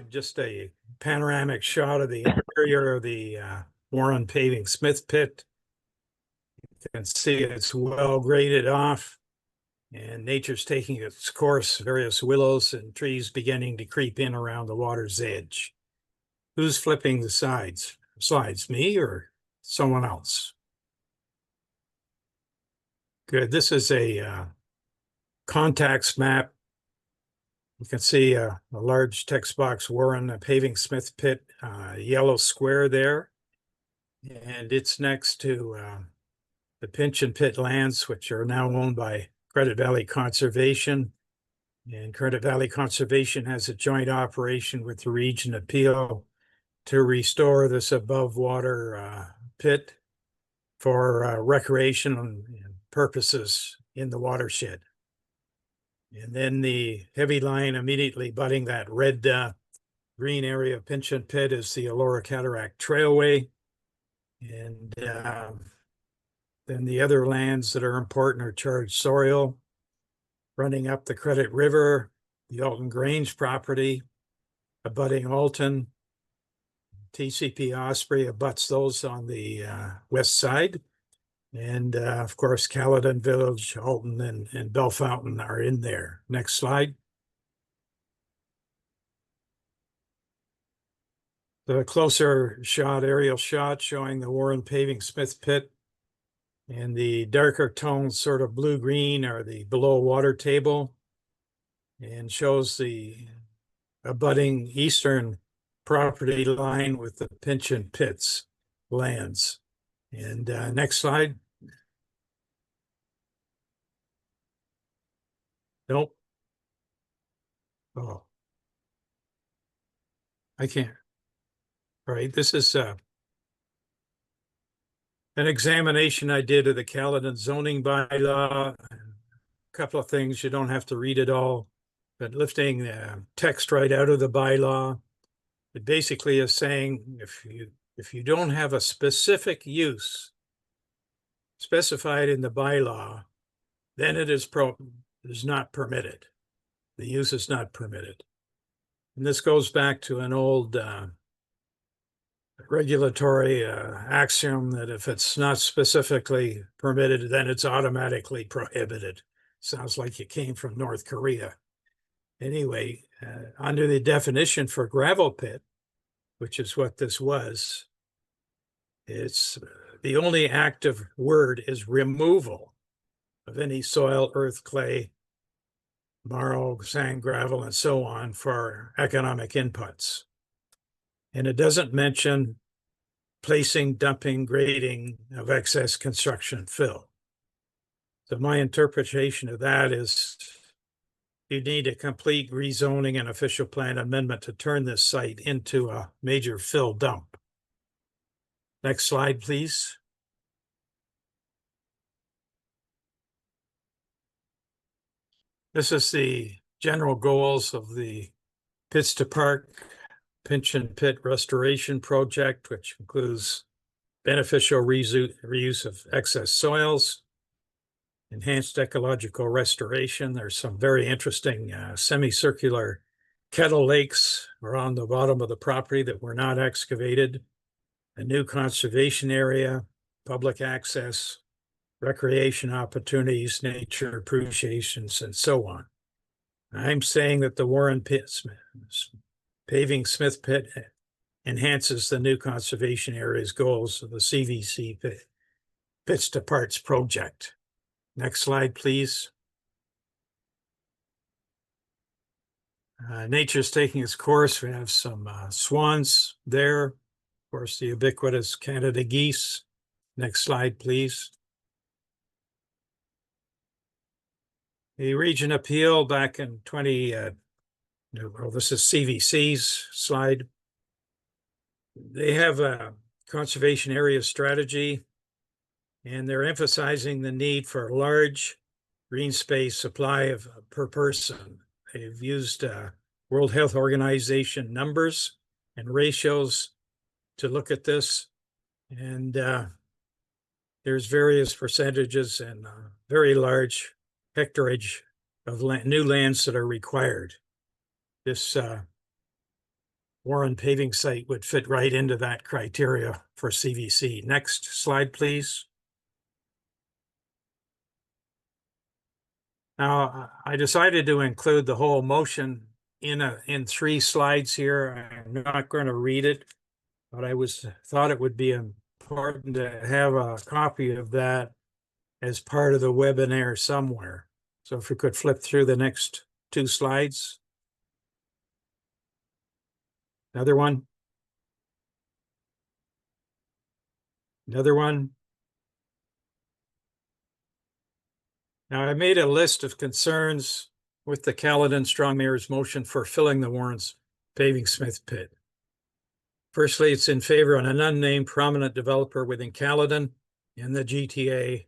Just a panoramic shot of the interior of the Warren Paving Smith pit. You can see it's well graded off, and nature's taking its course, various willows and trees beginning to creep in around the water's edge. Who's flipping the slides, me or someone else? Good. This is a contacts map. You can see a large text box, Warren Paving Smith pit, yellow square there. And it's next to the Pinch and Pit lands, which are now owned by Credit Valley Conservation. And Credit Valley Conservation has a joint operation with the Region Appeal to restore this above water pit for recreation purposes in the watershed. And then the heavy line immediately butting that red green area of Pinch and Pit is the Elora Cataract Trailway. And then the other lands that are important are Charged Soil, running up the Credit River, the Alton Grange property, abutting Alton. TCP Osprey abuts those on the west side. And of course, Caledon Village, Alton, and Bellefontaine are in there. Next slide. The closer shot, aerial shot showing the Warren Paving Smith pit. And the darker tones, sort of blue-green, are the below water table, and shows the abutting eastern property line with the Pinch and Pits lands. And next slide. Nope. Oh, I can't. All right, this is an examination I did of the Caledon zoning bylaw. A couple of things, you don't have to read it all, but lifting text right out of the bylaw. It basically is saying if you don't have a specific use specified in the bylaw, then it is not permitted. The use is not permitted. And this goes back to an old regulatory axiom that if it's not specifically permitted, then it's automatically prohibited. Sounds like you came from North Korea. Anyway, under the definition for gravel pit, which is what this was, it's the only active word is removal of any soil, earth, clay, marl, sand, gravel, and so on for economic inputs. And it doesn't mention placing, dumping, grading of excess construction fill. So my interpretation of that is you need a complete rezoning and official plan amendment to turn this site into a major fill dump. Next slide, please. This is the general goals of the Pits to Park Pinch and Pit Restoration Project, which includes beneficial reuse of excess soils, enhanced ecological restoration. There's some very interesting semicircular kettle lakes around the bottom of the property that were not excavated, a new conservation area, public access, recreation opportunities, nature appreciations, and so on. I'm saying that the Warren Paving Smith pit enhances the new conservation area's goals of the CVC Pits to Parts project. Next slide, please. Nature's taking its course. We have some swans there. Of course, the ubiquitous Canada geese. Next slide, please. The Region Appeal back in this is CVC's slide. They have a conservation area strategy, and they're emphasizing the need for a large green space supply per person. They've used World Health Organization numbers and ratios to look at this, and there's various percentages and very large hectareage of new lands that are required. This Warren Paving site would fit right into that criteria for CVC. Next slide, please. Now, I decided to include the whole motion in 3 slides here. I'm not going to read it, but I thought it would be important to have a copy of that as part of the webinar somewhere. So if we could flip through the next 2 slides. Another one. Another one. Now, I made a list of concerns with the Caledon Strong Mayor's motion for filling the Warren's Paving Smith pit. Firstly, it's in favor of an unnamed prominent developer within Caledon and the GTA,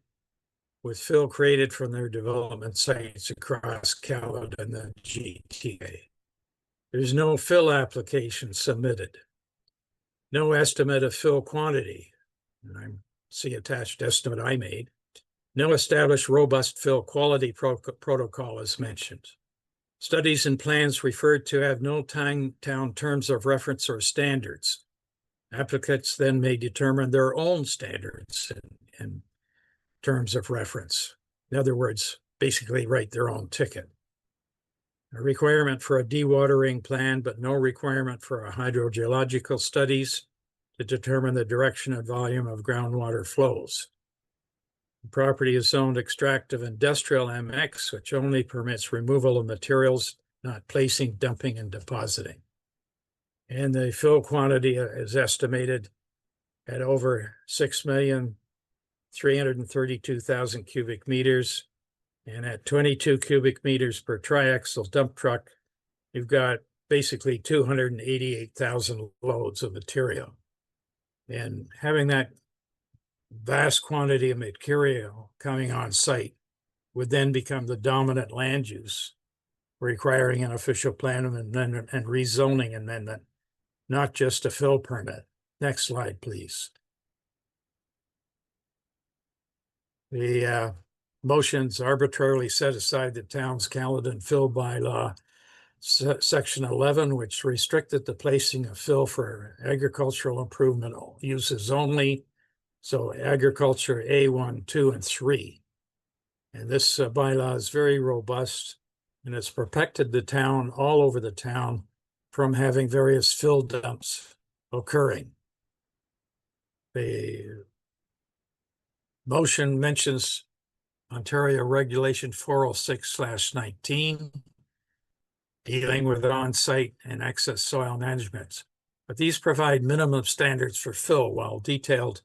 with fill created from their development sites across Caledon and the GTA. There's no fill application submitted. No estimate of fill quantity. And I see attached estimate I made. No established robust fill quality protocol is mentioned. Studies and plans referred to have no town terms of reference or standards. Applicants then may determine their own standards and terms of reference. In other words, basically write their own ticket. A requirement for a dewatering plan, but no requirement for a hydrogeological studies to determine the direction and volume of groundwater flows. The property is zoned extractive industrial MX, which only permits removal of materials, not placing, dumping, and depositing. And the fill quantity is estimated at over 6,332,000 cubic meters. And at 22 cubic meters per triaxle dump truck, you've got basically 288,000 loads of material. And having that vast quantity of material coming on site would then become the dominant land use, requiring an official plan amendment and rezoning amendment, not just a fill permit. Next slide, please. The motions arbitrarily set aside the town's Caledon fill bylaw, section 11, which restricted the placing of fill for agricultural improvement uses only. So agriculture A1, 2, and 3. And this bylaw is very robust, and it's protected the town all over the town from having various fill dumps occurring. The motion mentions Ontario Regulation 406/19, dealing with on-site and excess soil management. But these provide minimum standards for fill, while detailed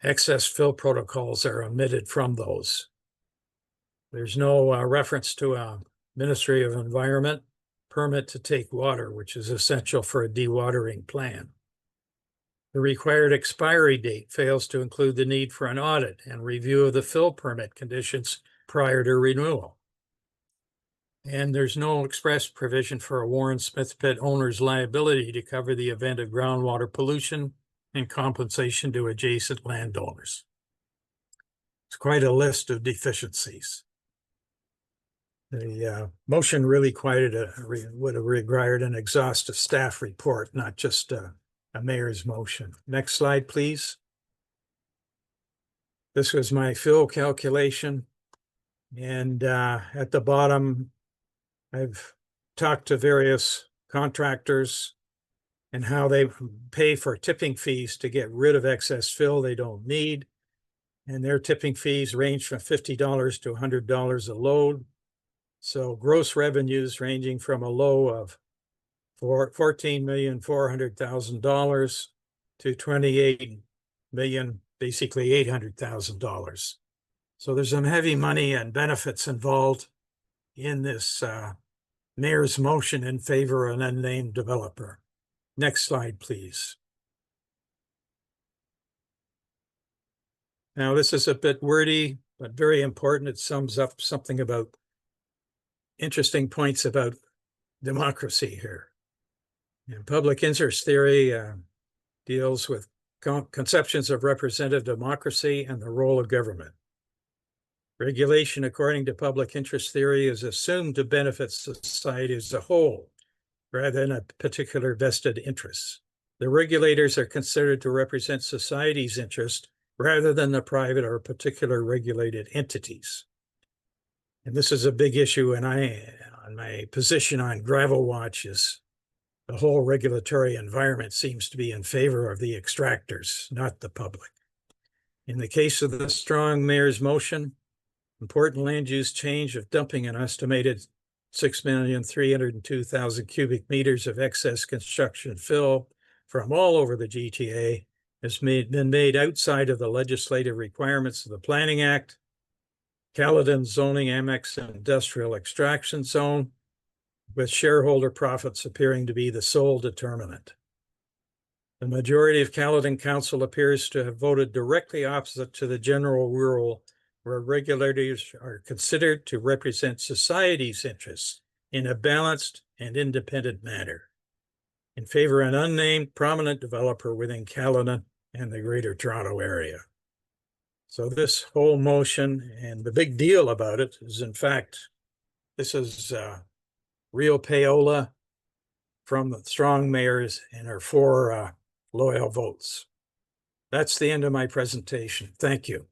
excess fill protocols are omitted from those. There's no reference to a Ministry of Environment permit to take water, which is essential for a dewatering plan. The required expiry date fails to include the need for an audit and review of the fill permit conditions prior to renewal. And there's no express provision for a Warren Smith pit owner's liability to cover the event of groundwater pollution and compensation to adjacent landowners. It's quite a list of deficiencies. The motion really would have required an exhaustive staff report, not just a mayor's motion. Next slide, please. This was my fill calculation. And at the bottom, I've talked to various contractors and how they pay for tipping fees to get rid of excess fill they don't need. And their tipping fees range from $50 to $100 a load. So gross revenues ranging from a low of $14,400,000 to $28 million, basically $800,000. So there's some heavy money and benefits involved in this mayor's motion in favor of an unnamed developer. Next slide, please. Now, this is a bit wordy, but very important. It sums up something about interesting points about democracy here. And public interest theory deals with conceptions of representative democracy and the role of government. Regulation, according to public interest theory, is assumed to benefit society as a whole, rather than a particular vested interest. The regulators are considered to represent society's interest rather than the private or particular regulated entities. And this is a big issue, and on my position on Gravel Watch is the whole regulatory environment seems to be in favor of the extractors, not the public. In the case of the strong mayor's motion, important land use change of dumping an estimated 6,302,000 cubic meters of excess construction fill from all over the GTA has been made outside of the legislative requirements of the Planning Act, Caledon zoning annex industrial extraction zone, with shareholder profits appearing to be the sole determinant. The majority of Caledon Council appears to have voted directly opposite to the general rule, where regulators are considered to represent society's interests in a balanced and independent manner, in favor of an unnamed prominent developer within Caledon and the Greater Toronto Area. So this whole motion, and the big deal about it is, in fact, this is real payola from the strong mayors and our 4 loyal votes. That's the end of my presentation. Thank you.